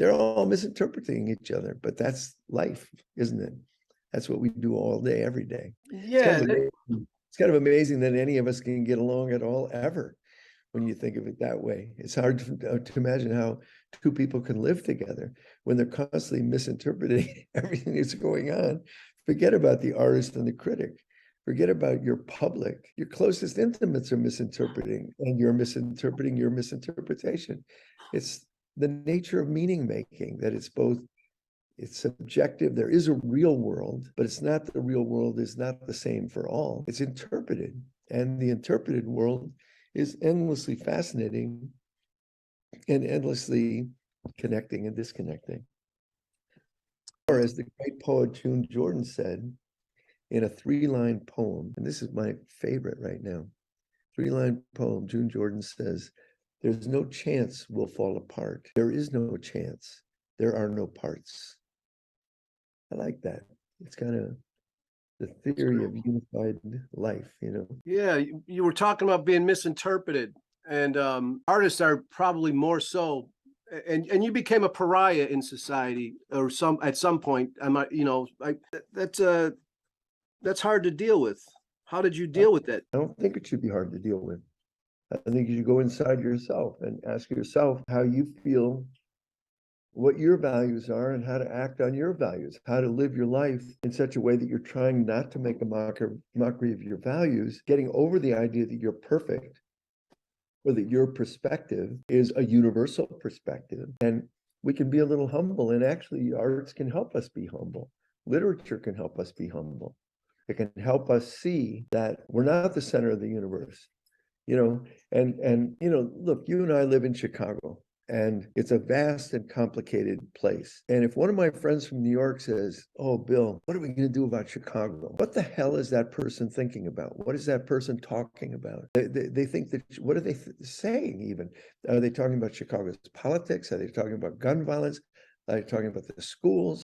They're all misinterpreting each other, but that's life, isn't it? That's what we do all day, every day. It's kind Yeah, of amazing. It's kind of amazing that any of us can get along at all ever when you think of it that way. It's hard to imagine how two people can live together when they're constantly misinterpreting everything that's going on. Forget about the artist and the critic. Forget about your public. Your closest intimates are misinterpreting, and you're misinterpreting your misinterpretation. It's the nature of meaning making, that it's subjective. There is a real world, but it's not the real world is not the same for all. It's interpreted, and the interpreted world is endlessly fascinating and endlessly connecting and disconnecting. Or as the great poet June Jordan said in a 3-line poem, and this is my favorite right now, 3-line poem, June Jordan says, "There's no chance we'll fall apart. There is no chance. There are no parts." I like that. It's kind of the theory of unified life, you know? yeah, you were talking about being misinterpreted, and artists are probably more so. And you became a pariah in society, or some at some point. I might, that's hard to deal with. How did you deal with that? I don't think it should be hard to deal with. I think you should go inside yourself and ask yourself how you feel, what your values are, and how to act on your values, how to live your life in such a way that you're trying not to make a mockery of your values, getting over the idea that you're perfect, or that your perspective is a universal perspective. And we can be a little humble, and actually arts can help us be humble. Literature can help us be humble. It can help us see that we're not the center of the universe, you know, and look, you and I live in Chicago, and it's a vast and complicated place. And if one of my friends from New York says, "Oh, Bill, what are we going to do about Chicago?" What the hell is that person thinking about? What is that person talking about? They think that, what are they saying even? Are they talking about Chicago's politics? Are they talking about gun violence? Are they talking about the schools?